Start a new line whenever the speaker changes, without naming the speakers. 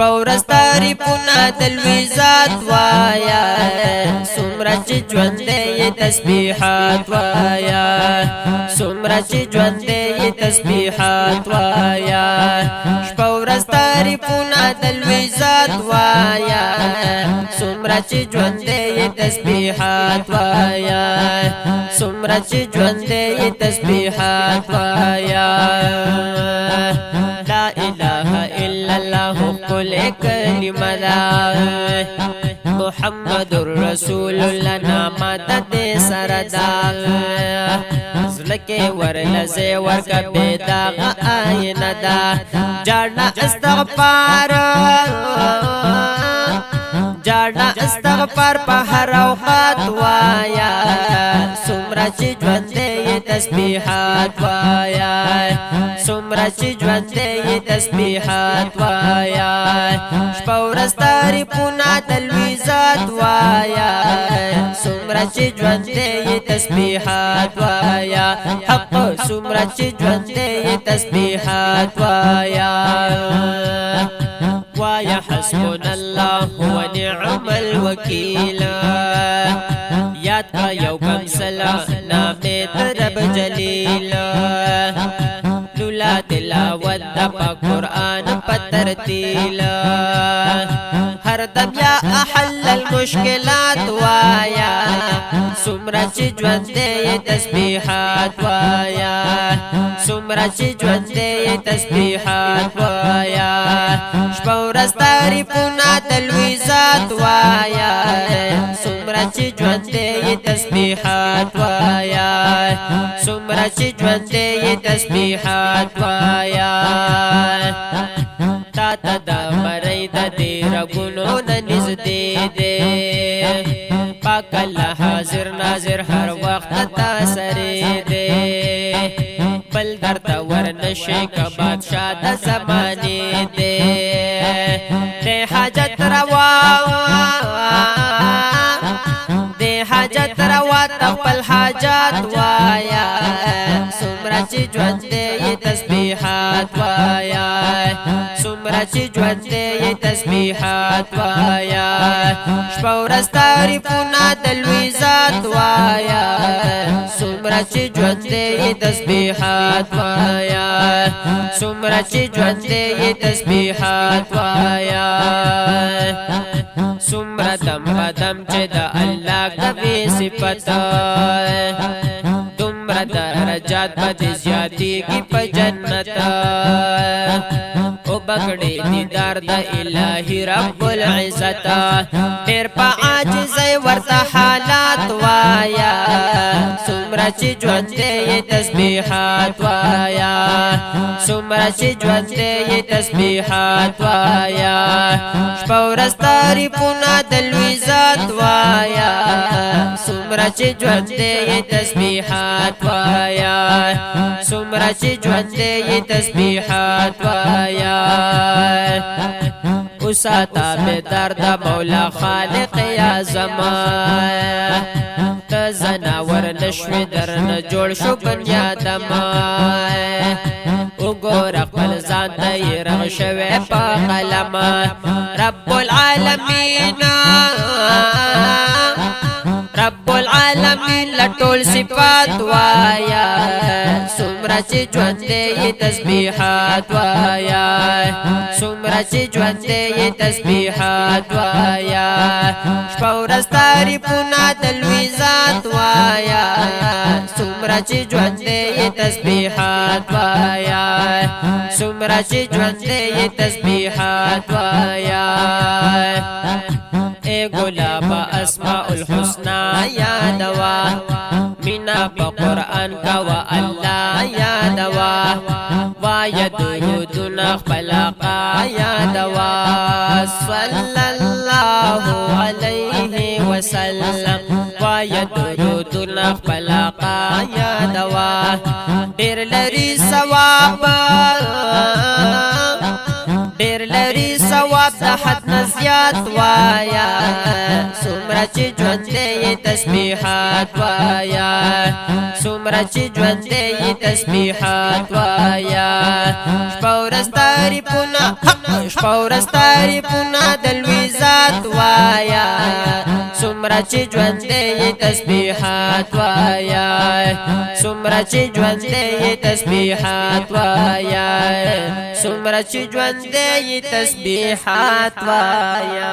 شپورس تعریفونه د لوی ذات وایا څومره چې ژوند دی تسبیحات وایا څومره چې ژوند دی تسبیحات وایا شپورس تعریفونه د لوی ذات وایا څومره چې ژوند دی تسبیحات وایا څومره چې ژوند دی تسبیحات وایا لا اله الا الله قل کلمه محمد رسول الله نامه د سردا زلکه ورلزه ورک بيداغ آینه دا جانا استغفار جانا استغفار په هر اوقات وایا څومره چې ژوند دی تسبیحات وایا څومره چې ژوند دی تسبیحات وایا شپورس تعریفونه د لوی ذات وایا څومره چې ژوند دی تسبیحات وایا حق څومره چې ژوند دی تسبیحات وایا وایا حسبنا الله ونعم الوکیل یاد کا یو کم سلا نام رب جلیل لولا تلاوت د قرآن پترتیل هر دم یا احل المشکلات وایا څومره چې ژوند دی تسبیحات وایا څومره چې ژوند دی تسبیحات وایا شپورس تعریفونه د لوی ذات وایا څومره چې ژوند دی تسبیحات وایا څومره چې ژوند دی تسبیحات وایا تا ته د مرۍ د دې رګونو نه نږدې دی پاک الله حاضر ناظر هر وخت تا سره دی بل درته ورنشي که بادشاه د زمانې دی حاجت روا دی حاجت روا خپل حاجات وایا څومره چې ژوند دی تسبیحات وایا څومره چې ژوند دی تسبیحات وایا شپورس تعریفونه د لوی ذات وایا څومره چې ژوند دی تسبیحات وایا څومره چې ژوند دی تسبیحات وایا څومره دم بدم چې د الله کوي صفت دومره درجات به زیاتېږي په جنت او بغړې دیدار د الهي رب العزت ډېر په عاجزۍ ورته حالات وایا څومره چې ژوند دی تسبیحات وایا څومره چې ژوند دی تسبیحات وایا شپورس تعریفونه د لوی ذات وایا څومره چې ژوند دی تسبیحات وایا څومره چې ژوند دی تسبیحات وایا اوساتا بیدار د مولا خالق اعظم ته زناور نشوي درنه جوړ شو بنیادم وګوره خپل ځان ته یې رغ شوی په قلم رب العالمین رب العالمین لټول صفات وایا څومره چې ژوند دی تسبیحات وایا څومره چې ژوند دی تسبیحات وایا شپورس تعریفونه د لوی ذات وایا څومره چې ژوند دی تسبیحات وایا څومره چې ژوند دی تسبیحات وایا اے گلاب اسماء الحسنى یا دوا مینا پا قرآن کا و اللہ یا دوا وای درودنا خپلاقا یا دوا صلی اللہ علیہ وسلم وای درودنا خپلاقا یا دوا ډیر لري ثواب ډیر لري ثواب ثواب د حد نه زیات وایا څومره چې ژوند دی تسبیحات وایا څومره چې ژوند دی تسبیحات وایا شپه ورځ تعریفونه شپه ورځ تعریفونه د لوی ذات وایا څومره چې ژوند دی تسبیحات وایا څومره چې ژوند دی تسبیحات وایا څومره چې ژوند دی تسبیحات وایا